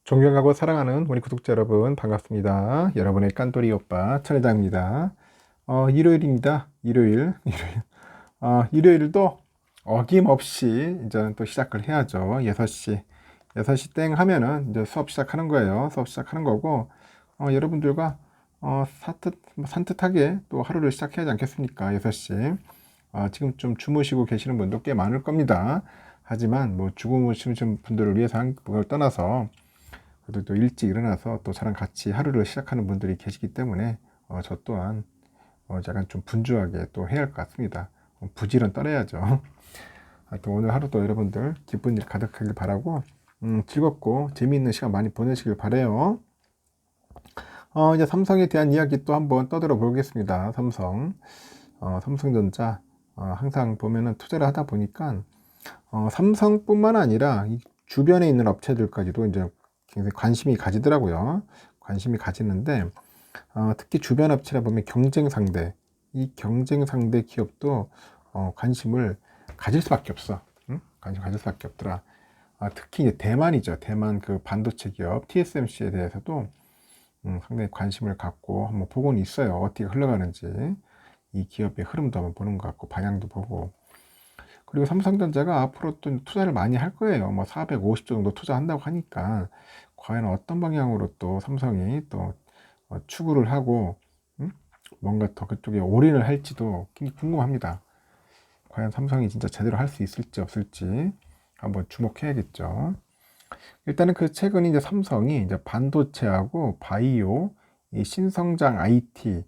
존경하고 사랑하는 우리 구독자 여러분 반갑습니다. 여러분의 깐돌이 오빠 천회장입니다. 일요일입니다. 일요일도 어김없이 이제 또 시작을 해야죠. 6시 땡 하면은 이제 수업 시작하는 거예요. 수업 시작하는 거고, 여러분들과 산뜻하게 또 하루를 시작해야지 않겠습니까? 6시. 지금 좀 주무시고 계시는 분도 꽤 많을 겁니다. 하지만 뭐 주무시는 분들을 위해서 그걸 떠나서 그래도 또 일찍 일어나서 또 저랑 같이 하루를 시작하는 분들이 계시기 때문에 저 또한 약간 좀 분주하게 또 해야 할 것 같습니다. 부지런 떨어야죠. 하여튼 오늘 하루도 여러분들 기쁜 일 가득하길 바라고 즐겁고 재미있는 시간 많이 보내시길 바래요. 이제 삼성에 대한 이야기 또 한번 떠들어 보겠습니다. 삼성전자 항상 보면은 투자를 하다 보니까 삼성뿐만 아니라 이 주변에 있는 업체들까지도 이제 굉장히 관심이 가지더라고요. 관심이 가지는데 특히 주변 업체라 보면 이 경쟁 상대 기업도 관심을 가질 수밖에 없어. 응? 관심 가질 수밖에 없더라. 특히 이제 대만이죠. 대만 그 반도체 기업 TSMC에 대해서도 상당히 관심을 갖고 한번 보고는 있어요. 어떻게 흘러가는지 이 기업의 흐름도 한번 보는 것 같고 방향도 보고. 그리고 삼성전자가 앞으로 또 투자를 많이 할 거예요. 뭐 450조 정도 투자한다고 하니까 과연 어떤 방향으로 또 삼성이 또 추구를 하고 뭔가 더 그쪽에 올인을 할지도 굉장히 궁금합니다. 과연 삼성이 진짜 제대로 할 수 있을지 없을지 한번 주목해야겠죠. 일단은 그 최근 이제 삼성이 이제 반도체하고 바이오, 이 신성장 IT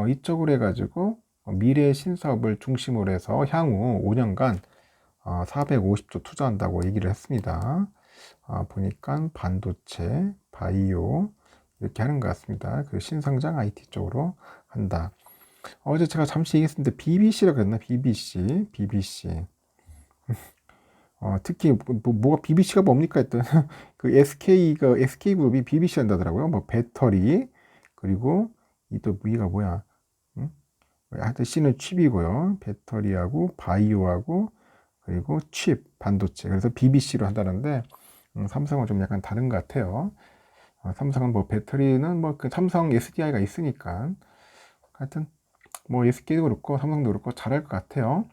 이쪽으로 해가지고 미래 신사업을 중심으로 해서 향후 5년간 450조 투자한다고 얘기를 했습니다. 보니까 반도체, 바이오 이렇게 하는 것 같습니다. 그 신성장 IT 쪽으로 한다. 어제 제가 잠시 얘기했는데 BBC라고 했나? BBC. 특히 뭐가 BBC가 뭡니까 했던 그 SK그룹이 BBC 한다더라고요. 뭐 배터리 그리고 이 또 위가 뭐야? 응? 하여튼 C는 칩이고요. 배터리하고 바이오하고 그리고 칩 반도체. 그래서 BBC로 한다는데 삼성은 좀 약간 다른 것 같아요. 삼성은 뭐 배터리는 뭐 그 삼성 SDI가 있으니까 하여튼 뭐 SK도 그렇고 삼성도 그렇고 잘할 것 같아요.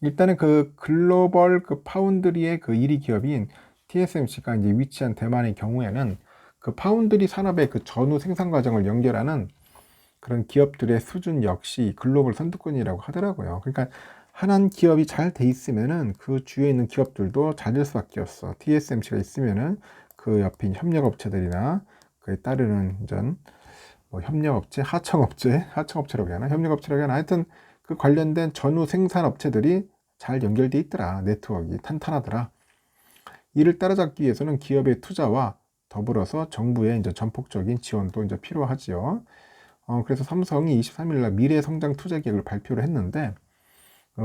일단은 그 글로벌 그 파운드리의 그 1위 기업인 TSMC가 이제 위치한 대만의 경우에는 그 파운드리 산업의 그 전후 생산 과정을 연결하는 그런 기업들의 수준 역시 글로벌 선두권이라고 하더라고요. 그러니까 한 기업이 잘 돼 있으면은 그 주위에 있는 기업들도 잘 될 수밖에 없어. TSMC가 있으면은 그 옆에 협력업체들이나 그에 따르는 이전 뭐 협력업체, 하청업체라고 해야 하나? 협력업체라고 해야 하나? 하여튼 그 관련된 전후 생산업체들이 잘 연결돼 있더라. 네트워크가 탄탄하더라. 이를 따라잡기 위해서는 기업의 투자와 더불어서 정부의 이제 전폭적인 지원도 이제 필요하지요. 그래서 삼성이 23일 날 미래 성장 투자 계획을 발표를 했는데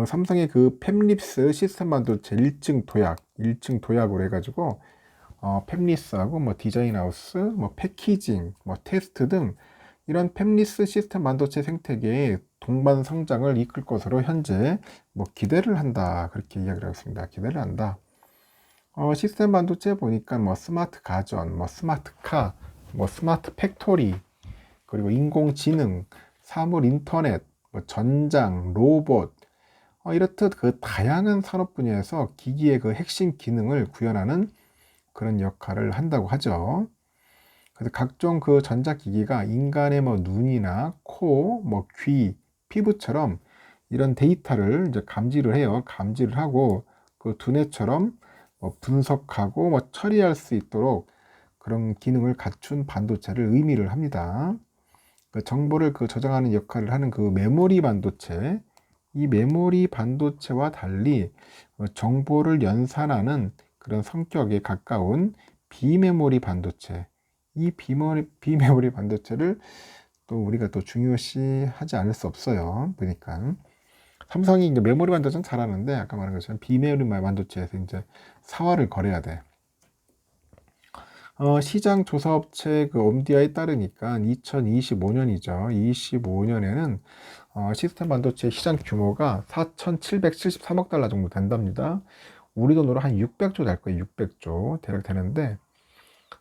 삼성의 그 팹립스 시스템 반도체 1층 도약으로 해가지고 팹리스하고 뭐 디자인 하우스, 뭐 패키징, 뭐 테스트 등 이런 팹리스 시스템 반도체 생태계의 동반 성장을 이끌 것으로 현재 뭐 기대를 한다 그렇게 이야기를 하고 있습니다. 기대를 한다. 시스템 반도체 보니까 뭐 스마트 가전, 뭐 스마트 카, 뭐 스마트 팩토리, 그리고 인공지능, 사물 인터넷, 뭐 전장, 로봇, 이렇듯 그 다양한 산업 분야에서 기기의 그 핵심 기능을 구현하는 그런 역할을 한다고 하죠. 그래서 각종 그 전자기기가 인간의 뭐 눈이나 코, 뭐 귀, 피부처럼 이런 데이터를 이제 감지를 해요. 감지를 하고 그 두뇌처럼 뭐 분석하고 뭐 처리할 수 있도록 그런 기능을 갖춘 반도체를 의미를 합니다. 그 정보를 그 저장하는 역할을 하는 그 메모리 반도체, 이 메모리 반도체와 달리 정보를 연산하는 그런 성격에 가까운 비메모리 반도체, 이 비메모리 반도체를 또 우리가 또 중요시하지 않을 수 없어요. 보니까 삼성이 이제 메모리 반도체는 잘하는데 아까 말한 것처럼 비메모리 반도체에서 이제 사활을 걸어야 돼. 시장 조사업체 그 옴디아에 따르니까 2025년이죠. 25년에는 시스템 반도체 시장 규모가 4,773억 달러 정도 된답니다. 우리 돈으로 한 600조 될 거예요. 600조 대략 되는데,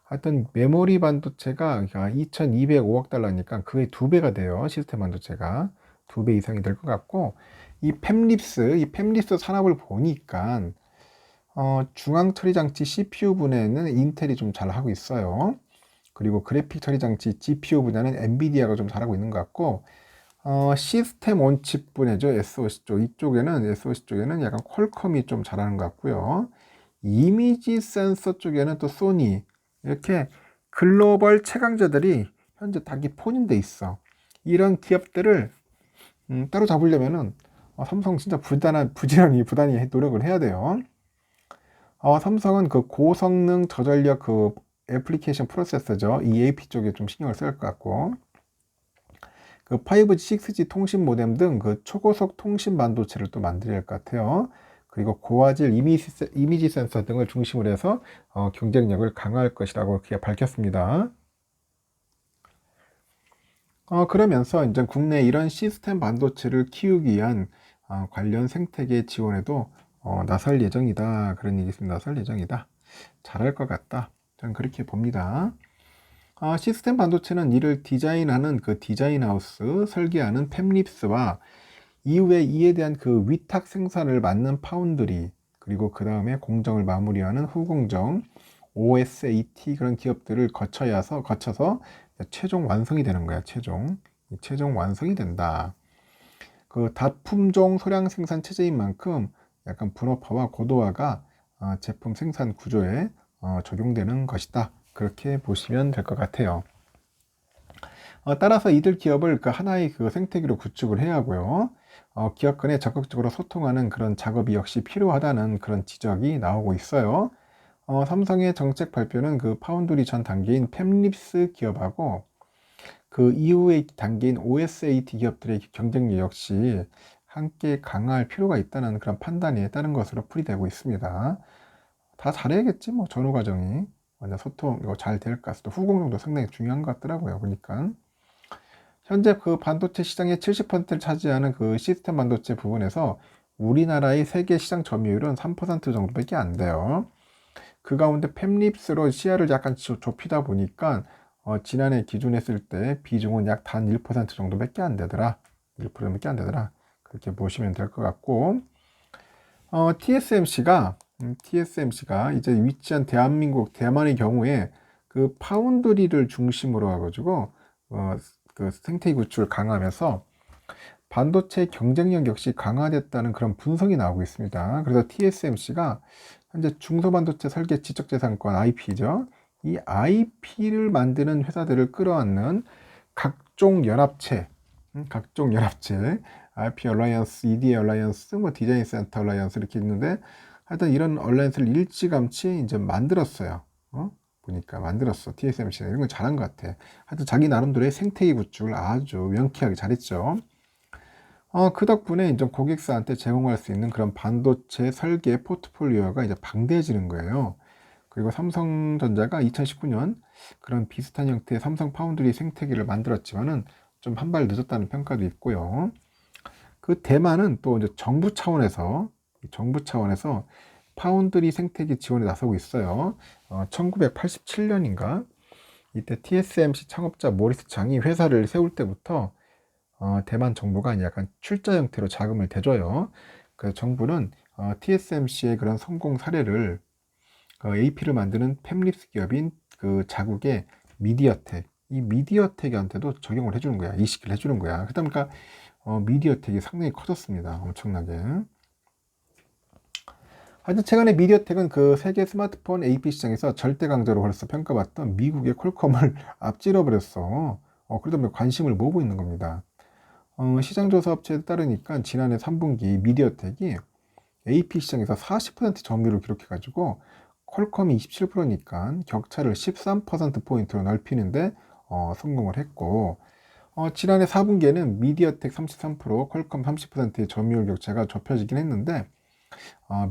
하여튼 메모리 반도체가 2,205억 달러니까 그게 2배가 돼요. 시스템 반도체가 2배 이상이 될 것 같고, 이 팹립스 산업을 보니까 중앙 처리 장치 CPU 분야에는 인텔이 좀 잘하고 있어요. 그리고 그래픽 처리 장치 GPU 분야는 엔비디아가 좀 잘하고 있는 것 같고, 시스템 온칩 분야죠. SoC 쪽. SoC 쪽에는 약간 퀄컴이 좀 잘하는 것 같고요. 이미지 센서 쪽에는 또 소니, 이렇게 글로벌 최강자들이 현재 닭이 포진돼 있어. 이런 기업들을 따로 잡으려면은 삼성 진짜 부지런히 노력을 해야 돼요. 삼성은 그 고성능 저전력 그 애플리케이션 프로세서죠. EAP 쪽에 좀 신경을 써야 할 것 같고, 그 5G, 6G 통신 모뎀 등 그 초고속 통신 반도체를 또 만들어야 할 것 같아요. 그리고 고화질 이미지 센서 등을 중심으로 해서 경쟁력을 강화할 것이라고 밝혔습니다. 그러면서 이제 국내 이런 시스템 반도체를 키우기 위한 관련 생태계 지원에도 나설 예정이다. 그런 얘기 있습니다. 나설 예정이다. 잘할 것 같다. 저는 그렇게 봅니다. 시스템 반도체는 이를 디자인하는 그 디자인하우스, 설계하는 팹립스와 이후에 이에 대한 그 위탁 생산을 맡는 파운드리, 그리고 그 다음에 공정을 마무리하는 후공정, OSAT 그런 기업들을 거쳐서 최종 완성이 되는 거야. 최종 완성이 된다. 그 다품종 소량 생산 체제인 만큼 약간 분업화와 고도화가 제품 생산 구조에 적용되는 것이다. 그렇게 보시면 될 것 같아요. 따라서 이들 기업을 그 하나의 그 생태계로 구축을 해야 하고요. 기업 간에 적극적으로 소통하는 그런 작업이 역시 필요하다는 그런 지적이 나오고 있어요. 삼성의 정책 발표는 그 파운드리 전 단계인 팹립스 기업하고 그 이후의 단계인 OSAT 기업들의 경쟁력 역시 함께 강화할 필요가 있다는 그런 판단에 따른 것으로 풀이되고 있습니다. 다 잘해야겠지, 뭐, 전후 과정이. 완전 소통, 이거 잘 될까? 또 후공정도 상당히 중요한 것 같더라고요, 보니까. 현재 그 반도체 시장의 70%를 차지하는 그 시스템 반도체 부분에서 우리나라의 세계 시장 점유율은 3% 정도밖에 안 돼요. 그 가운데 팹립스로 시야를 약간 좁히다 보니까 지난해 기준했을 때 비중은 약 단 1% 정도밖에 안 되더라. 1%밖에 안 되더라. 그렇게 보시면 될 것 같고, TSMC가 이제 위치한 대만의 경우에 그 파운드리를 중심으로 해가지고 그 생태계 구축을 강화하면서 반도체 경쟁력 역시 강화됐다는 그런 분석이 나오고 있습니다. 그래서 TSMC가 현재 중소반도체 설계 지적재산권 IP죠. 이 IP를 만드는 회사들을 끌어안는 각종 연합체, IP 얼라이언스, EDA 얼라이언스, 뭐 디자인 센터 얼라이언스 이렇게 있는데, 하여튼 이런 얼라이언스를 일찌감치 이제 만들었어요. 보니까 만들었어. TSMC는 이런 거 잘한 것 같아. 하여튼 자기 나름대로의 생태계 구축을 아주 명쾌하게 잘했죠. 그 덕분에 이제 고객사한테 제공할 수 있는 그런 반도체 설계 포트폴리오가 이제 방대해지는 거예요. 그리고 삼성전자가 2019년 그런 비슷한 형태의 삼성 파운드리 생태계를 만들었지만은 좀 한 발 늦었다는 평가도 있고요. 그 대만은 또 이제 정부 차원에서 파운드리 생태계 지원에 나서고 있어요. 1987년인가 이때 TSMC 창업자 모리스 장이 회사를 세울 때부터 대만 정부가 약간 출자 형태로 자금을 대줘요. 그 정부는 TSMC의 그런 성공 사례를 AP를 만드는 팹립스 기업인 그 자국의 이 미디어텍한테도 적용을 해주는 거야. 이식을 해주는 거야. 그러니까 미디어텍이 상당히 커졌습니다. 엄청나게. 하여튼 최근에 미디어텍은 그 세계 스마트폰 AP 시장에서 절대 강자로 벌써 평가받던 미국의 퀄컴을 앞질러 버렸어. 그러다 보니 관심을 모으고 있는 겁니다. 시장조사 업체에 따르니까 지난해 3분기 미디어텍이 AP 시장에서 40% 점유율을 기록해가지고 퀄컴이 27%니까 격차를 13%포인트로 넓히는데 성공을 했고, 지난해 4분기에는 미디어텍 33%, 퀄컴 30%의 점유율 격차가 좁혀지긴 했는데,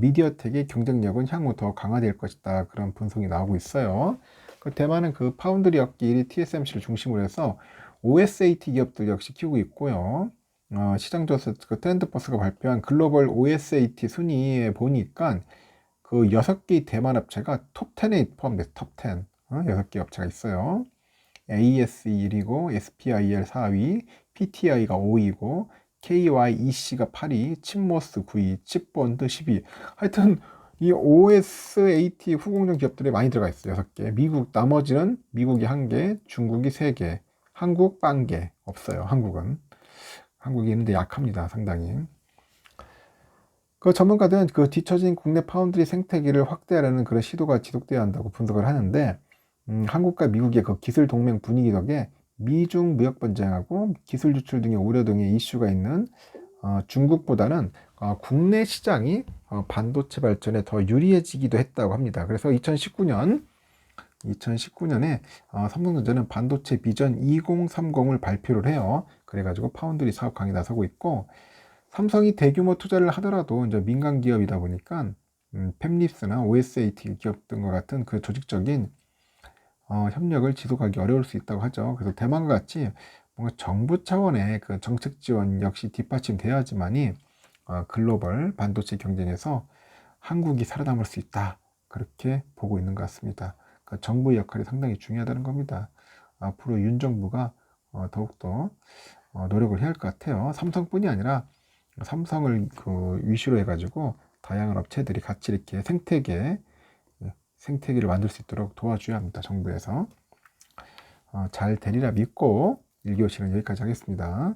미디어텍의 경쟁력은 향후 더 강화될 것이다. 그런 분석이 나오고 있어요. 그 대만은 그 파운드리 업계 1위 TSMC를 중심으로 해서 OSAT 기업들 역시 키우고 있고요. 시장조사 그 트렌드버스가 발표한 글로벌 OSAT 순위에 보니까 그 6개의 대만 업체가 톱10에 포함돼서 톱10. 6개 업체가 있어요. ASE 1위고, SPIL 4위, PTI가 5위고, KYEC가 8위, 칩모스 9위, 칩본드 10위. 하여튼 이 OSAT 후공정 기업들이 많이 들어가 있어요. 6개. 미국 나머지는 미국이 1개, 중국이 3개, 한국 0개 없어요. 한국이 있는데 약합니다. 상당히. 그 전문가들은 그 뒤처진 국내 파운드리 생태계를 확대하려는 그런 시도가 지속돼야 한다고 분석을 하는데, 한국과 미국의 그 기술 동맹 분위기 덕에 미중 무역 분쟁하고 기술 유출 등의 우려 등의 이슈가 있는 중국보다는 국내 시장이 반도체 발전에 더 유리해지기도 했다고 합니다. 그래서 2019년에 삼성전자는 반도체 비전 2030을 발표를 해요. 그래가지고 파운드리 사업 강에 나서고 있고, 삼성이 대규모 투자를 하더라도 이제 민간 기업이다 보니까 팹리스나 OSAT 기업 등과 같은 그 조직적인 협력을 지속하기 어려울 수 있다고 하죠. 그래서 대만과 같이 뭔가 정부 차원의 그 정책 지원 역시 뒷받침돼야지만이 글로벌 반도체 경쟁에서 한국이 살아남을 수 있다. 그렇게 보고 있는 것 같습니다. 그러니까 정부의 역할이 상당히 중요하다는 겁니다. 앞으로 윤 정부가 더욱더 노력을 해야 할 것 같아요. 삼성뿐이 아니라 삼성을 그 위주로 해가지고 다양한 업체들이 같이 이렇게 생태계를 만들 수 있도록 도와줘야 합니다. 정부에서. 잘 되리라 믿고 1교시는 여기까지 하겠습니다.